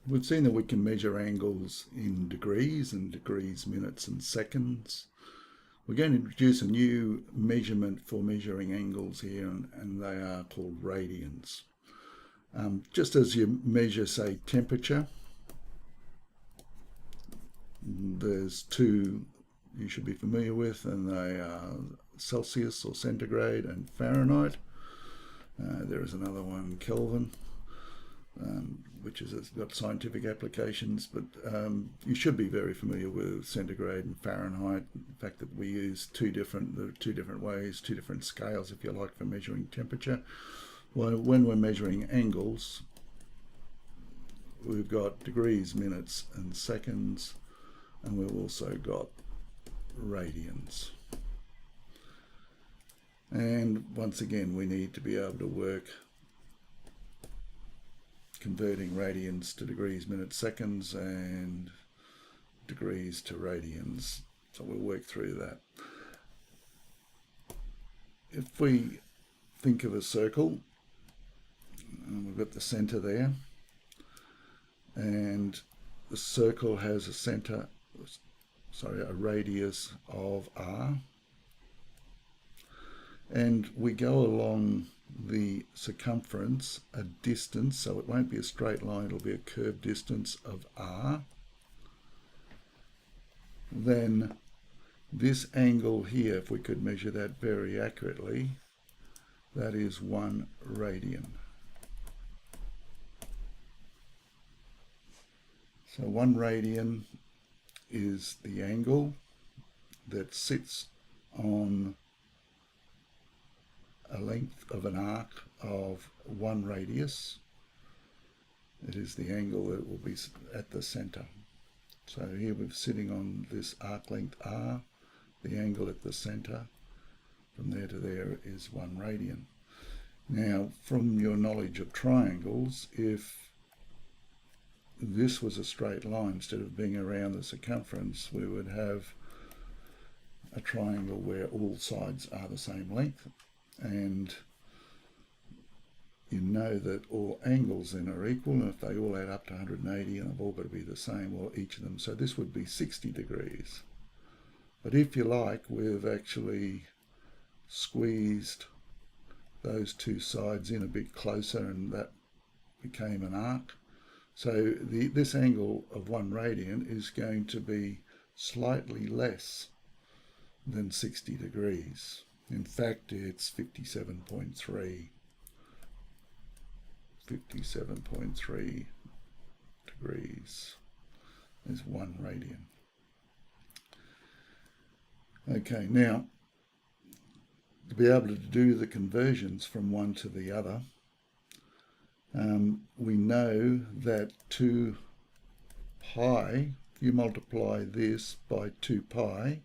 We've seen that we can measure angles in degrees and degrees, minutes and seconds. We're going to introduce a new measurement for measuring angles here, and they are called radians. Just as you measure, say, temperature, there's two you should be familiar with, and they are Celsius or centigrade and Fahrenheit. There is another one, Kelvin, which has got scientific applications, but you should be very familiar with centigrade and Fahrenheit. The fact that we use two different ways, two different scales, if you like, for measuring temperature. Well, when we're measuring angles, we've got degrees, minutes and seconds, and we've also got radians. And once again, we need to be able to work converting radians to degrees, minutes, seconds, and degrees to radians. So we'll work through that. If we think of a circle, and we've got the center there, and the circle has a radius of r, and we go along the circumference a distance, so it won't be a straight line, it'll be a curved distance of r, then this angle here, if we could measure that very accurately, that is 1 radian. So 1 radian is the angle that sits on a length of an arc of 1 radius. It is the angle that will be at the center. So here we're sitting on this arc length r. The angle at the center from there to there is 1 radian. Now, from your knowledge of triangles, if this was a straight line, instead of being around the circumference, we would have a triangle where all sides are the same length, and you know that all angles then are equal, and if they all add up to 180 and they've all got to be the same, well, each of them, so this would be 60 degrees. But if you like, we've actually squeezed those two sides in a bit closer, and that became an arc. So this angle of 1 radian is going to be slightly less than 60 degrees. In fact, it's 57.3 degrees is 1 radian. Okay, now, to be able to do the conversions from one to the other, we know that 2 pi, if you multiply this by 2 pi,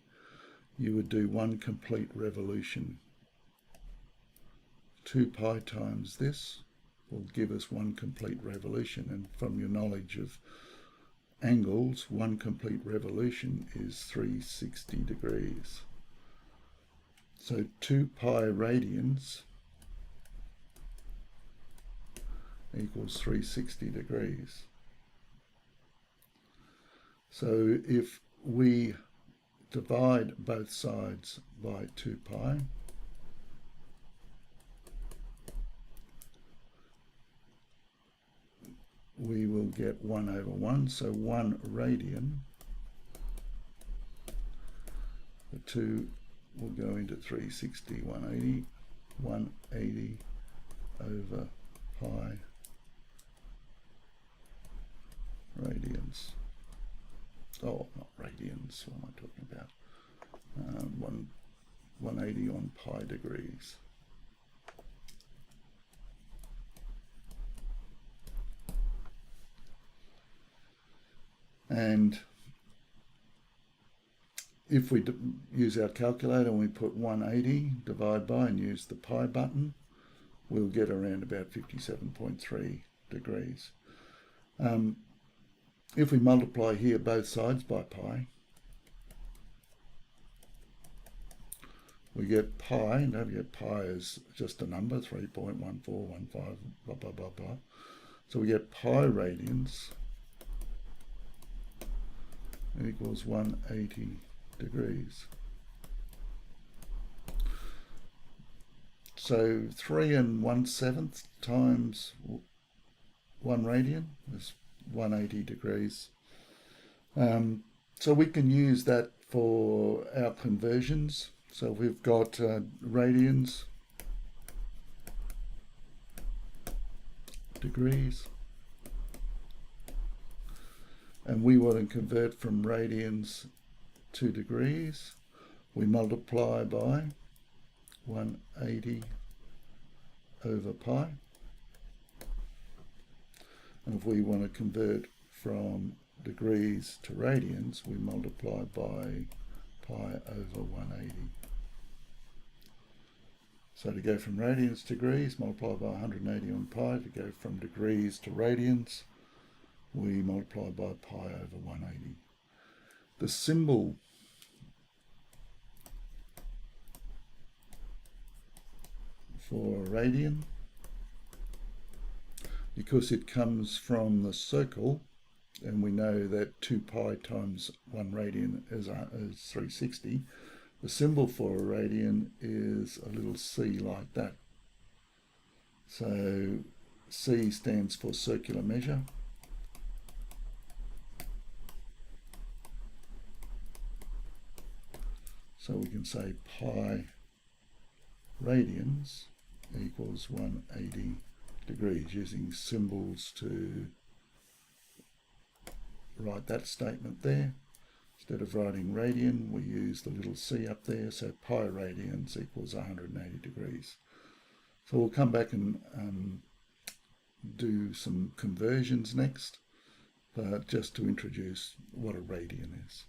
you would do 1 complete revolution. 2 pi times this will give us 1 complete revolution, and from your knowledge of angles, 1 complete revolution is 360 degrees. So 2 pi radians equals 360 degrees. So if we divide both sides by 2 pi, we will get 1 over 1, so 1 radian. The 2 will go into 360, 180, 180 over pi radians. Oh, not radians, what am I talking about? 180 on pi degrees. And if we use our calculator and we put 180, divide by, and use the pi button, we'll get around about 57.3 degrees. If we multiply here both sides by pi, we get pi, and don't forget pi is just a number, 3.1415, blah, blah, blah, blah. So we get pi radians equals 180 degrees. So 3 1/7 times 1 radian is 180 degrees. So we can use that for our conversions. So we've got radians, degrees, and we want to convert from radians to degrees. We multiply by 180 over pi. And if we want to convert from degrees to radians, we multiply by pi over 180. So to go from radians to degrees, multiply by 180 on pi. To go from degrees to radians, we multiply by pi over 180. The symbol for radian, because it comes from the circle, and we know that 2 pi times 1 radian is 360, the symbol for a radian is a little c like that. So c stands for circular measure. So we can say pi radians equals 180 degrees, using symbols to write that statement there. Instead of writing radian, we use the little c up there, so pi radians equals 180 degrees. So we'll come back and do some conversions next, but just to introduce what a radian is.